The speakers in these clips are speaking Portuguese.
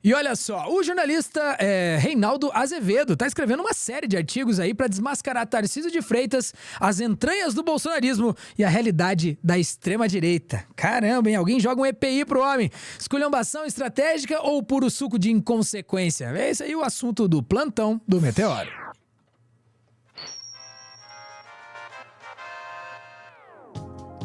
E olha só, o jornalista Reinaldo Azevedo está escrevendo uma série de artigos aí para desmascarar Tarcísio de Freitas, as entranhas do bolsonarismo e a realidade da extrema-direita. Caramba, hein? Alguém joga um EPI pro homem. Esculhambação estratégica ou puro suco de inconsequência? É esse aí o assunto do plantão do Meteoro.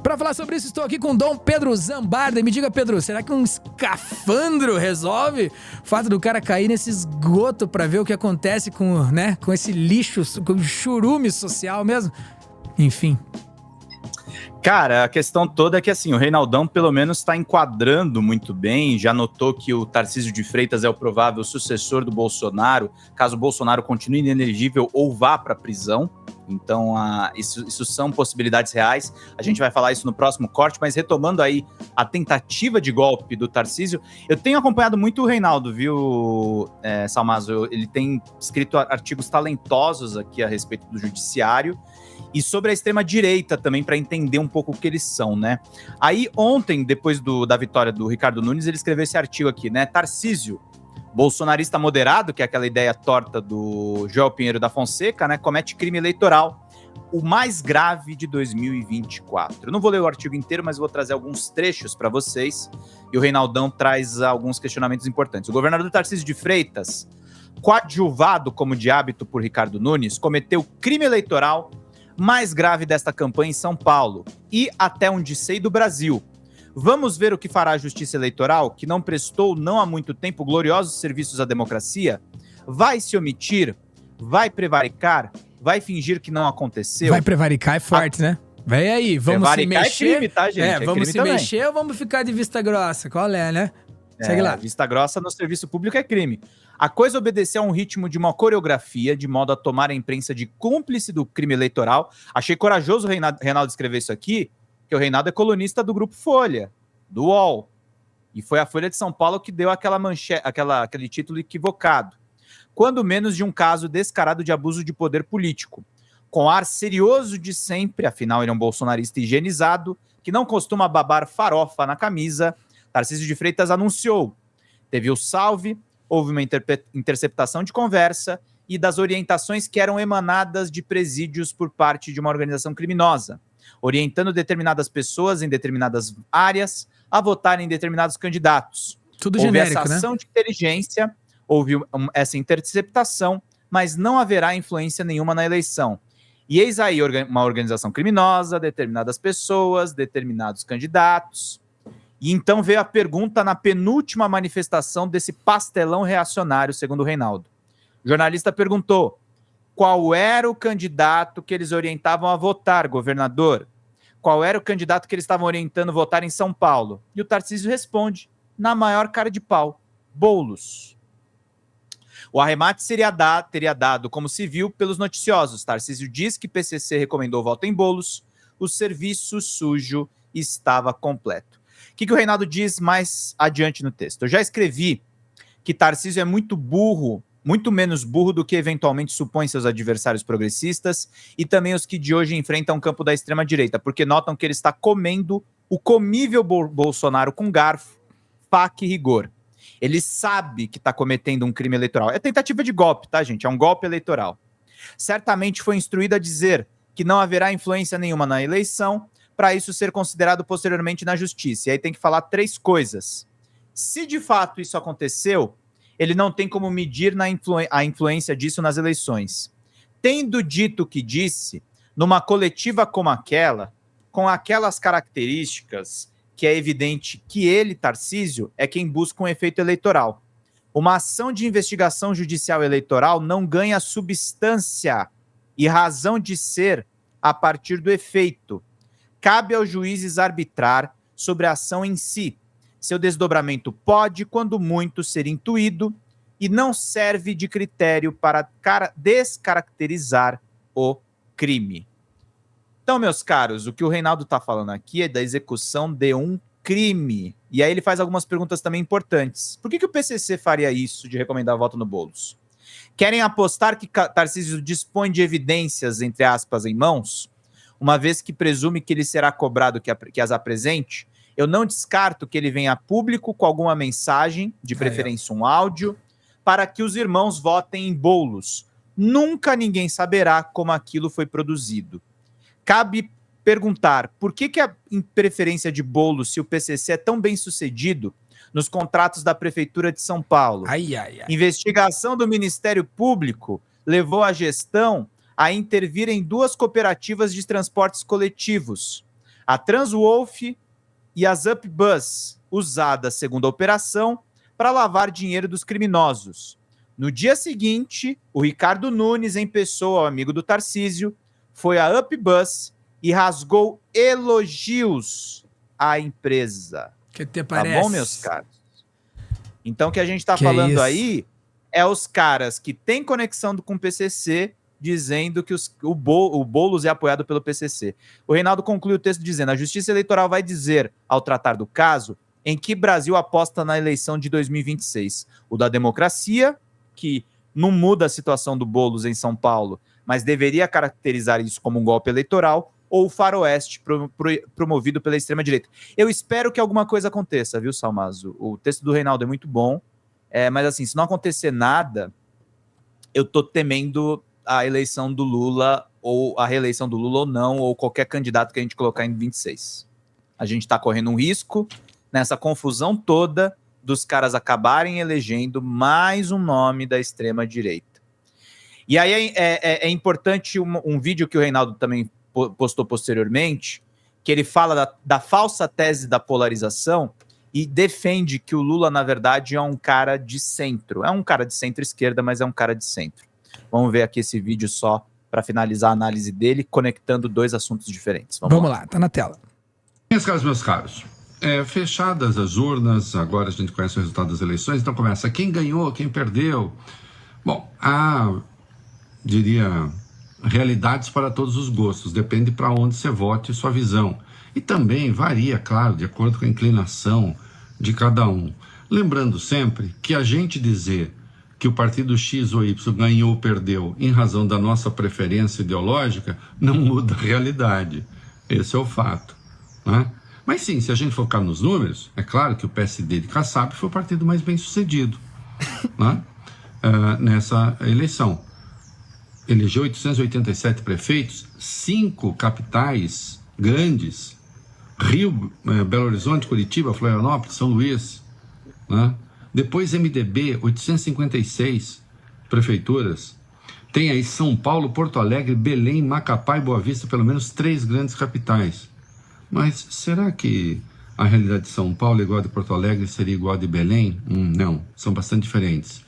Para falar sobre isso, estou aqui com Dom Pedro Zambarda. E me diga, Pedro, será que um escafandro resolve o fato do cara cair nesse esgoto para ver o que acontece com esse lixo, com o churume social mesmo? Enfim. Cara, a questão toda é que assim, o Reinaldão pelo menos está enquadrando muito bem, já notou que o Tarcísio de Freitas é o provável sucessor do Bolsonaro, caso o Bolsonaro continue inelegível ou vá para a prisão. Então, isso são possibilidades reais. A gente vai falar isso no próximo corte, mas retomando aí a tentativa de golpe do Tarcísio, eu tenho acompanhado muito o Reinaldo, viu, Salmazo? Ele tem escrito artigos talentosos aqui a respeito do judiciário e sobre a extrema-direita também, para entender um pouco o que eles são, né? Aí, ontem, depois da vitória do Ricardo Nunes, ele escreveu esse artigo aqui, né? Tarcísio, bolsonarista moderado, que é aquela ideia torta do Joel Pinheiro da Fonseca, né, comete crime eleitoral, o mais grave de 2024. Eu não vou ler o artigo inteiro, mas vou trazer alguns trechos para vocês, e o Reinaldão traz alguns questionamentos importantes. O governador Tarcísio de Freitas, coadjuvado como de hábito por Ricardo Nunes, cometeu o crime eleitoral mais grave desta campanha em São Paulo, e até onde sei do Brasil. Vamos ver o que fará a Justiça Eleitoral, que não prestou não há muito tempo gloriosos serviços à democracia? Vai se omitir? Vai prevaricar? Vai fingir que não aconteceu? Vai prevaricar é forte, né? Vem aí, vamos se mexer. É crime, tá, gente? Vamos se mexer ou vamos ficar de vista grossa? Qual é, né? Segue lá. Vista grossa no serviço público é crime. A coisa obedeceu a um ritmo de uma coreografia, de modo a tomar a imprensa de cúmplice do crime eleitoral. Achei corajoso o Reinaldo escrever isso aqui, que o Reinaldo é colunista do Grupo Folha, do UOL. E foi a Folha de São Paulo que deu aquele título equivocado. Quando menos de um caso descarado de abuso de poder político. Com ar serioso de sempre, afinal ele é um bolsonarista higienizado, que não costuma babar farofa na camisa, Tarcísio de Freitas anunciou. Teve o salve, houve uma interceptação de conversa e das orientações que eram emanadas de presídios por parte de uma organização criminosa, orientando determinadas pessoas em determinadas áreas a votarem em determinados candidatos. Tudo houve genérico, essa ação, né? de inteligência, houve essa interceptação, mas não haverá influência nenhuma na eleição. E eis aí uma organização criminosa, determinadas pessoas, determinados candidatos. E então veio a pergunta na penúltima manifestação desse pastelão reacionário, segundo o Reinaldo. O jornalista perguntou: qual era o candidato que eles orientavam a votar, governador? Qual era o candidato que eles estavam orientando a votar em São Paulo? E o Tarcísio responde, na maior cara de pau: Boulos. O arremate teria dado, como se viu, pelos noticiosos. Tarcísio diz que PCC recomendou voto em Boulos. O serviço sujo estava completo. O que o Reinaldo diz mais adiante no texto? Eu já escrevi que Tarcísio é muito burro, muito menos burro do que eventualmente supõem seus adversários progressistas e também os que de hoje enfrentam o campo da extrema-direita, porque notam que ele está comendo o comível Bolsonaro com garfo, faca e rigor. Ele sabe que está cometendo um crime eleitoral. É tentativa de golpe, tá, gente? É um golpe eleitoral. Certamente foi instruído a dizer que não haverá influência nenhuma na eleição, para isso ser considerado posteriormente na justiça. E aí tem que falar três coisas. Se de fato isso aconteceu, ele não tem como medir a influência disso nas eleições. Tendo dito o que disse, numa coletiva como aquela, com aquelas características, que é evidente que ele, Tarcísio, é quem busca um efeito eleitoral. Uma ação de investigação judicial eleitoral não ganha substância e razão de ser a partir do efeito. Cabe aos juízes arbitrar sobre a ação em si. Seu desdobramento pode, quando muito, ser intuído e não serve de critério para descaracterizar o crime. Então, meus caros, o que o Reinaldo está falando aqui é da execução de um crime. E aí ele faz algumas perguntas também importantes. Por que o PCC faria isso de recomendar voto no Boulos? Querem apostar que Tarcísio dispõe de evidências, entre aspas, em mãos, uma vez que presume que ele será cobrado que as apresente? Eu não descarto que ele venha a público com alguma mensagem, de preferência um áudio, para que os irmãos votem em bolos. Nunca ninguém saberá como aquilo foi produzido. Cabe perguntar, por que a preferência de Boulos, se o PCC é tão bem sucedido nos contratos da Prefeitura de São Paulo? Investigação do Ministério Público levou a gestão a intervir em 2 cooperativas de transportes coletivos, a Transwolf e a Zupbus, usadas, segundo a operação, para lavar dinheiro dos criminosos. No dia seguinte, o Ricardo Nunes, em pessoa, amigo do Tarcísio, foi a Upbus e rasgou elogios à empresa. Que te parece? Tá bom, meus caros? Então, o que a gente está falando aí é os caras que têm conexão com o PCC dizendo que o Boulos é apoiado pelo PCC. O Reinaldo conclui o texto dizendo: a Justiça Eleitoral vai dizer, ao tratar do caso, em que Brasil aposta na eleição de 2026. O da democracia, que não muda a situação do Boulos em São Paulo, mas deveria caracterizar isso como um golpe eleitoral, ou o faroeste promovido pela extrema-direita. Eu espero que alguma coisa aconteça, viu, Salmazo? O texto do Reinaldo é muito bom, mas assim, se não acontecer nada, eu tô temendo a eleição do Lula, ou a reeleição do Lula ou não, ou qualquer candidato que a gente colocar em 26. A gente tá correndo um risco nessa confusão toda dos caras acabarem elegendo mais um nome da extrema-direita. E aí é importante um vídeo que o Reinaldo também postou posteriormente, que ele fala da falsa tese da polarização e defende que o Lula, na verdade, é um cara de centro. É um cara de centro-esquerda, mas é um cara de centro. Vamos ver aqui esse vídeo só para finalizar a análise dele, conectando 2 assuntos diferentes. Vamos lá, tá na tela. Meus caros, fechadas as urnas, agora a gente conhece o resultado das eleições, então começa quem ganhou, quem perdeu. Bom, diria, realidades para todos os gostos, depende para onde você vote e sua visão. E também varia, claro, de acordo com a inclinação de cada um. Lembrando sempre que a gente dizer que o partido X ou Y ganhou ou perdeu em razão da nossa preferência ideológica não muda a realidade. Esse é o fato, né? Mas sim, se a gente focar nos números, é claro que o PSD de Kassab foi o partido mais bem sucedido, né? Nessa eleição. Elegeu 887 prefeitos, 5 capitais grandes, Rio, Belo Horizonte, Curitiba, Florianópolis, São Luís, né? Depois MDB, 856 prefeituras. Tem aí São Paulo, Porto Alegre, Belém, Macapá e Boa Vista, pelo menos 3 grandes capitais. Mas será que a realidade de São Paulo igual a de Porto Alegre seria igual a de Belém? Não, são bastante diferentes.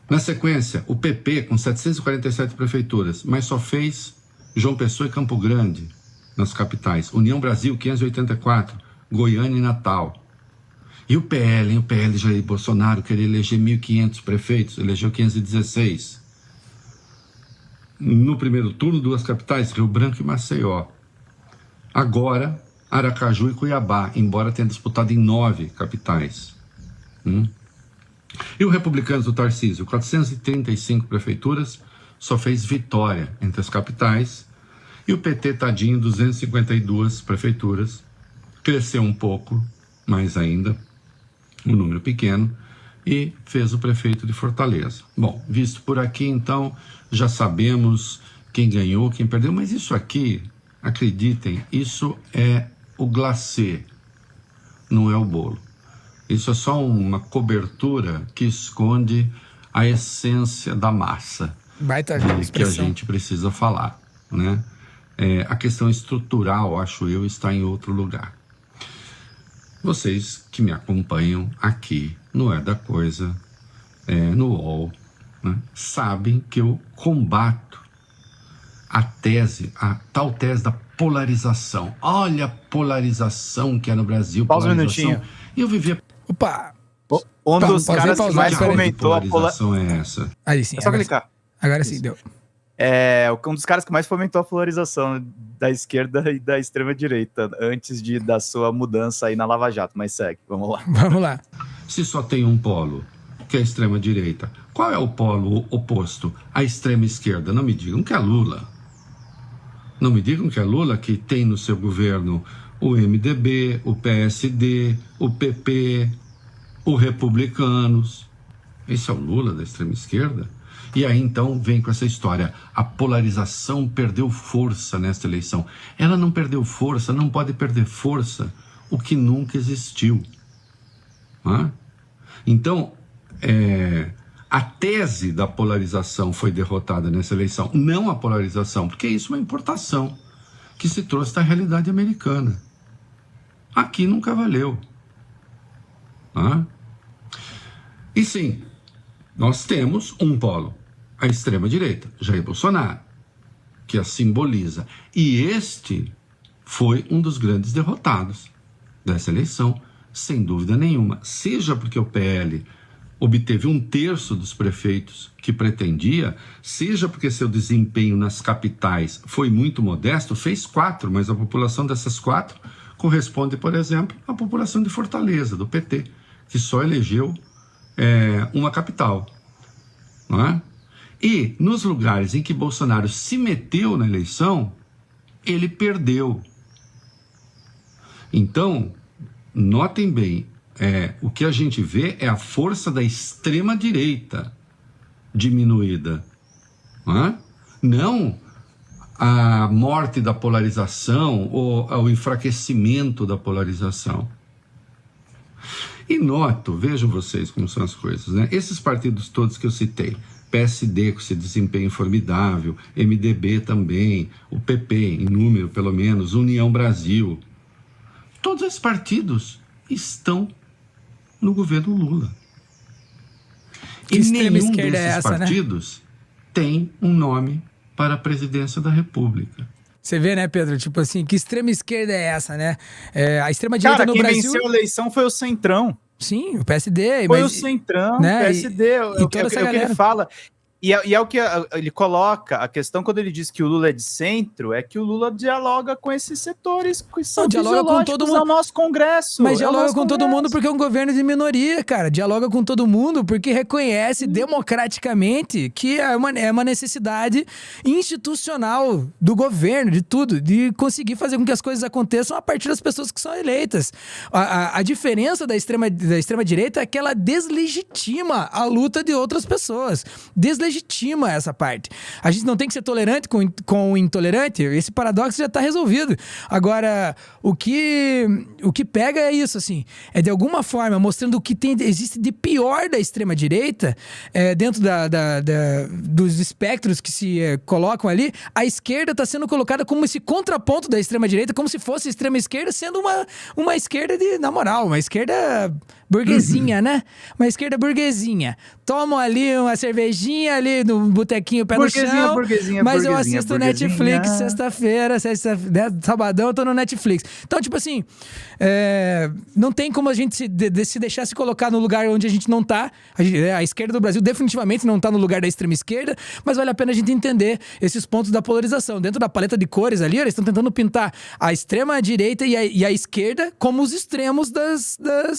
Na sequência, o PP com 747 prefeituras, mas só fez João Pessoa e Campo Grande nas capitais. União Brasil, 584, Goiânia e Natal. E o PL, o PL Jair Bolsonaro queria eleger 1.500 prefeitos, elegeu 516. No primeiro turno, 2 capitais, Rio Branco e Maceió. Agora, Aracaju e Cuiabá, embora tenha disputado em 9 capitais. E o Republicanos do Tarcísio, 435 prefeituras, só fez Vitória entre as capitais. E o PT, tadinho, 252 prefeituras, cresceu um pouco, mais ainda, um número pequeno, e fez o prefeito de Fortaleza. Bom, visto por aqui, então, já sabemos quem ganhou, quem perdeu, mas isso aqui, acreditem, isso é o glacê, não é o bolo. Isso é só uma cobertura que esconde a essência da massa que a gente precisa falar, né? A questão estrutural, acho eu, está em outro lugar. Vocês que me acompanham aqui no É da Coisa, no UOL, né, sabem que eu combato a tal tese da polarização. Olha a polarização que é no Brasil. Pausa um minutinho. E eu vivia... Opa! Um dos caras que mais fomentou a polarização é essa. Aí sim. É só clicar. Agora sim, deu. Um dos caras que mais fomentou a polarização da esquerda e da extrema-direita antes da sua mudança aí na Lava Jato. Mas segue, vamos lá. Vamos lá. Se só tem um polo, que é a extrema-direita, qual é o polo oposto à extrema-esquerda? Não me digam que é Lula. Não me digam que é Lula que tem no seu governo o MDB, o PSD, o PP, o Republicanos. Esse é o Lula da extrema esquerda? E aí então vem com essa história, a polarização perdeu força nesta eleição. Ela não perdeu força, não pode perder força o que nunca existiu. Então, a tese da polarização foi derrotada nessa eleição, não a polarização, porque isso é uma importação que se trouxe da realidade americana. Aqui nunca valeu. E sim, nós temos um polo, a extrema-direita, Jair Bolsonaro, que a simboliza. E este foi um dos grandes derrotados dessa eleição, sem dúvida nenhuma. Seja porque o PL obteve 1/3 dos prefeitos que pretendia, seja porque seu desempenho nas capitais foi muito modesto, fez 4, mas a população dessas 4 corresponde, por exemplo, à população de Fortaleza, do PT, que só elegeu uma capital. Não é? E nos lugares em que Bolsonaro se meteu na eleição, ele perdeu. Então, notem bem, o que a gente vê é a força da extrema-direita diminuída. Não a morte da polarização ou o enfraquecimento da polarização. E noto, vejam vocês como são as coisas, né? Esses partidos todos que eu citei, PSD com esse desempenho formidável, MDB também, o PP em número pelo menos, União Brasil, todos esses partidos estão no governo Lula. Que e nenhum desses essa, partidos tem um nome para a presidência da República. Você vê, né, Pedro? Tipo assim, que extrema esquerda é essa, né? A extrema direita no Brasil... Quem venceu a eleição foi o Centrão. Sim, o PSD. Foi o Centrão, né? O PSD, e toda essa é o que ele fala. E é o que ele coloca, a questão quando ele diz que o Lula é de centro, é que o Lula dialoga com esses setores que são fisiológicos ao nosso Congresso. Mas dialoga com todo mundo porque é um governo de minoria, cara. Dialoga com todo mundo porque reconhece democraticamente que é uma necessidade institucional do governo, de tudo, de conseguir fazer com que as coisas aconteçam a partir das pessoas que são eleitas. A diferença da extrema-direita é que ela deslegitima a luta de outras pessoas. Deslegitima essa parte. A gente não tem que ser tolerante com o intolerante, esse paradoxo já está resolvido. Agora, o que pega é isso, assim, é de alguma forma mostrando o que existe de pior da extrema-direita, dentro dos espectros que se colocam ali, a esquerda está sendo colocada como esse contraponto da extrema-direita, como se fosse a extrema-esquerda sendo uma esquerda na moral, uma esquerda burguesinha, né? Uma esquerda burguesinha. Tomam ali uma cervejinha ali no botequinho pé no chão. Mas eu assisto Netflix sexta-feira, sabadão eu tô no Netflix. Então, tipo assim, não tem como a gente se deixar se colocar no lugar onde a gente não tá. A esquerda do Brasil definitivamente não tá no lugar da extrema esquerda, mas vale a pena a gente entender esses pontos da polarização. Dentro da paleta de cores ali, eles estão tentando pintar a extrema direita e a esquerda como os extremos das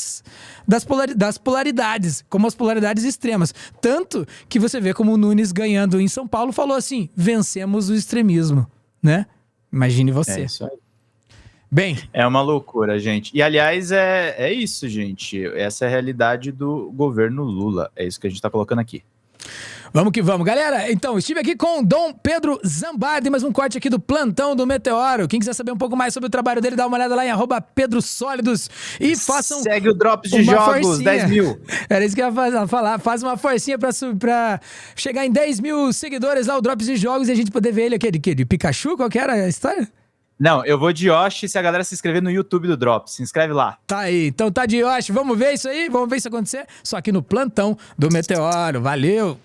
polaridades, como as polaridades extremas. Tanto que você vê como o Nunes ganhando em São Paulo falou assim, vencemos o extremismo, né? Imagine você. É isso aí. Bem... É uma loucura, gente. E, aliás, é isso, gente. Essa é a realidade do governo Lula. É isso que a gente tá colocando aqui. Vamos que vamos. Galera, então, estive aqui com o Dom Pedro Zambardi, mais um corte aqui do Plantão do Meteoro. Quem quiser saber um pouco mais sobre o trabalho dele, dá uma olhada lá em @PedroSólidos e façam... Segue o Drops de Jogos, forcinha. 10 mil. Era isso que eu ia falar. Faz uma forcinha pra chegar em 10 mil seguidores lá, o Drops de Jogos, e a gente poder ver ele aqui de Pikachu? Qual que era a história? Não, eu vou de Yoshi se a galera se inscrever no YouTube do Drops. Se inscreve lá. Tá aí. Então tá de Yoshi. Vamos ver isso aí? Vamos ver isso acontecer? Só aqui no Plantão do Meteoro. Valeu!